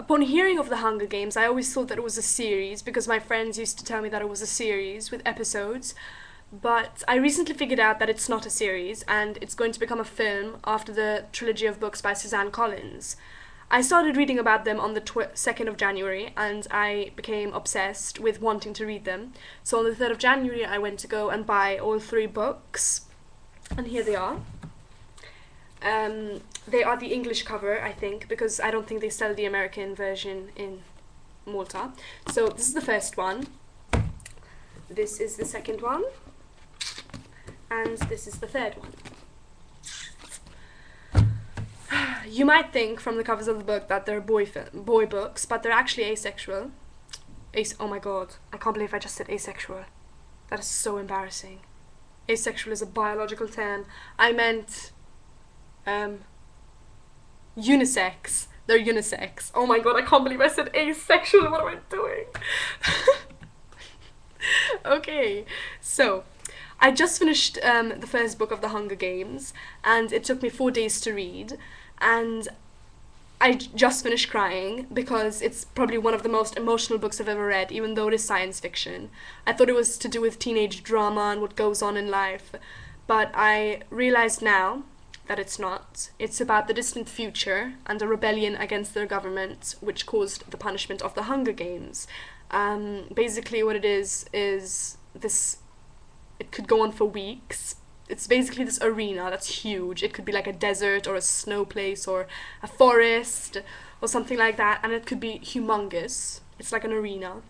upon hearing of the Hunger Games, I always thought that it was a series because my friends used to tell me that it was a series with episodes. But I recently figured out that it's not a series and it's going to become a film after the trilogy of books by Suzanne Collins. I started reading about them on the 2nd of January and I became obsessed with wanting to read them. So on the 3rd of January, I went to go and buy all three books, and here they are. They are the English cover, I think, because I don't think they sell the American version in Malta. So this is the first one. This is the second one. And this is the third one. You might think from the covers of the book that they're boy books, but they're actually asexual. Oh my god, I can't believe I just said asexual. That is so embarrassing. Asexual is a biological term. I meant unisex. They're unisex. Oh my god, I can't believe I said asexual. What am I doing? Okay, so I just finished the first book of The Hunger Games, and it took me 4 days to read, and I just finished crying because it's probably one of the most emotional books I've ever read, even though it is science fiction. I thought it was to do with teenage drama and what goes on in life, but I realized now that it's not. It's about the distant future and a rebellion against their government, which caused the punishment of the Hunger Games. Basically what it is this, it could go on for weeks. It's basically this arena that's huge. It could be like a desert or a snow place or a forest or something like that, and it could be humongous. It's like an arena,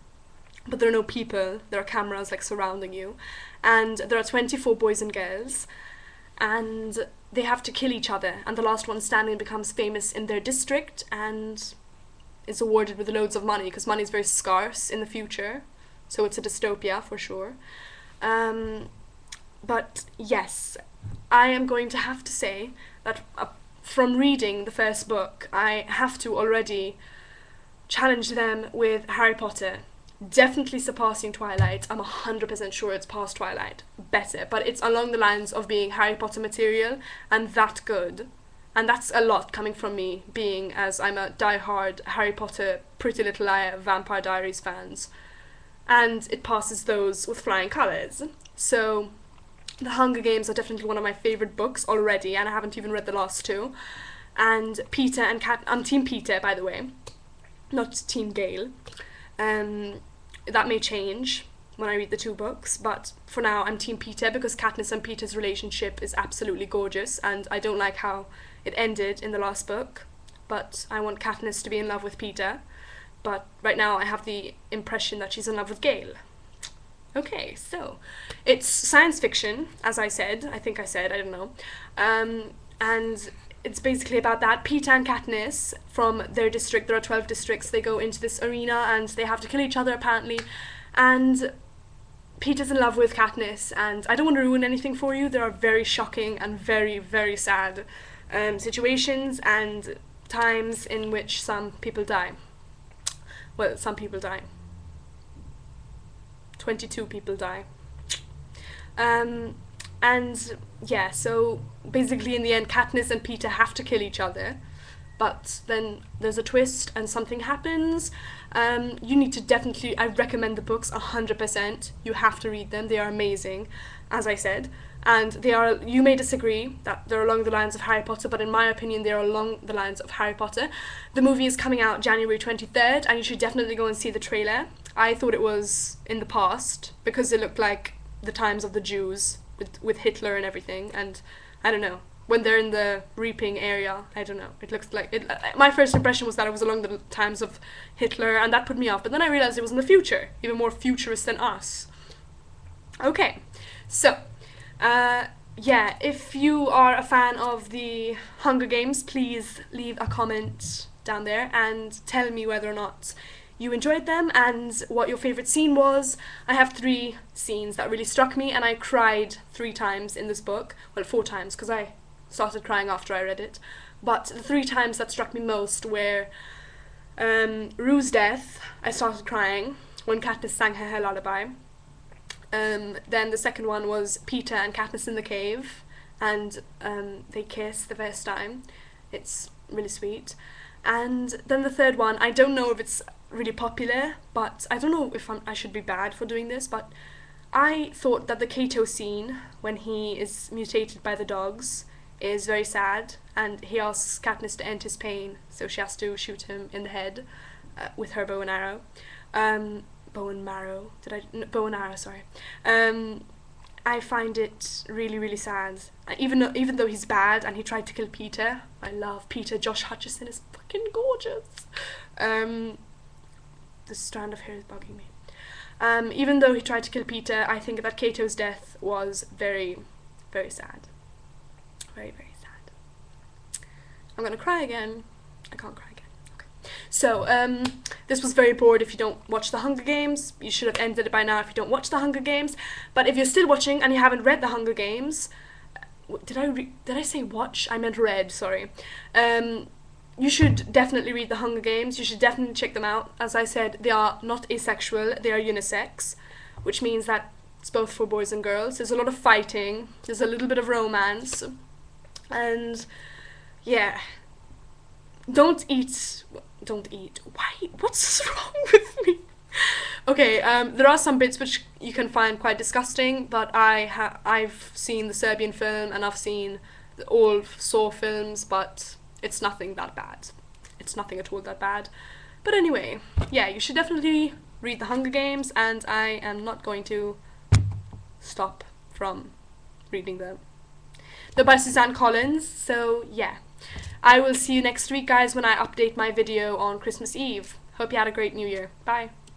but there are no people. There are cameras like surrounding you, and there are 24 boys and girls, and they have to kill each other, and the last one standing becomes famous in their district and is awarded with loads of money because money is very scarce in the future, so it's a dystopia for sure. But yes, I am going to have to say that from reading the first book, I have to already challenge them with Harry Potter. Definitely surpassing Twilight. I'm 100% sure it's past Twilight. Better, but it's along the lines of being Harry Potter material and that good. And that's a lot coming from me, being as I'm a die-hard Harry Potter, Pretty Little Liars, Vampire Diaries fans. And it passes those with flying colours. So The Hunger Games are definitely one of my favourite books already, and I haven't even read the last two. And Peter and I'm Team Peter, by the way, not Team Gale. That may change when I read the two books, but for now I'm Team Peter because Katniss and Peter's relationship is absolutely gorgeous, and I don't like how it ended in the last book, but I want Katniss to be in love with Peter. But right now I have the impression that she's in love with Gale. Okay, so it's science fiction, as I said. I think I said, I don't know. And it's basically about that. Peter and Katniss, from their district, there are 12 districts, they go into this arena and they have to kill each other apparently. And Peter's in love with Katniss, and I don't want to ruin anything for you. There are very shocking and very, very sad situations and times in which some people die. Well, some people die. 22 people die. And yeah, so basically in the end Katniss and Peter have to kill each other, but then there's a twist and something happens. You need to definitely, I recommend the books 100%. You have to read them. They are amazing, as I said. And they are, you may disagree that they're along the lines of Harry Potter, but in my opinion they are along the lines of Harry Potter. The movie is coming out January 23rd, and you should definitely go and see the trailer. I thought it was in the past because it looked like the times of the Jews with Hitler and everything, and I don't know, when they're in the reaping area, I don't know, it looks like it. My first impression was that it was along the times of Hitler, and that put me off, but then I realized it was in the future, even more futurist than us. Okay, so yeah, if you are a fan of the Hunger Games, please leave a comment down there and tell me whether or not you enjoyed them and what your favourite scene was. I have 3 scenes that really struck me, and I cried 3 times in this book. Well, 4 times, because I started crying after I read it. But the 3 times that struck me most were Rue's death. I started crying when Katniss sang her lullaby. Then the second one was Peter and Katniss in the cave, and they kiss the first time. It's really sweet. And then the third one, I don't know if it's really popular, but I don't know if I should be bad for doing this, but I thought that the Kato scene, when he is mutated by the dogs, is very sad, and he asks Katniss to end his pain, so she has to shoot him in the head with her bow and arrow. Bow and marrow. Bow and arrow, sorry. I find it really, really sad. Even though he's bad and he tried to kill Peter, I love Peter. Josh Hutcherson is fucking gorgeous. The strand of hair is bugging me. Even though he tried to kill Peter, I think that Kato's death was very, very sad. Very, very sad. I'm gonna cry again. I can't cry again. Okay. So, this was very bored. If you don't watch The Hunger Games, you should have ended it by now if you don't watch The Hunger Games. But if you're still watching and you haven't read The Hunger Games, did I say watch? I meant read, sorry. You should definitely read The Hunger Games. You should definitely check them out. As I said, they are not asexual, they are unisex, which means that it's both for boys and girls. There's a lot of fighting, there's a little bit of romance, and yeah. Don't eat. Why? What's wrong with me? Okay, there are some bits which you can find quite disgusting, but I've seen the Serbian film and I've seen all Saw films, but it's nothing that bad. It's nothing at all that bad. But anyway, yeah, you should definitely read The Hunger Games, and I am not going to stop from reading them. They're by Suzanne Collins, so yeah. I will see you next week, guys, when I update my video on Christmas Eve. Hope you had a great New Year. Bye.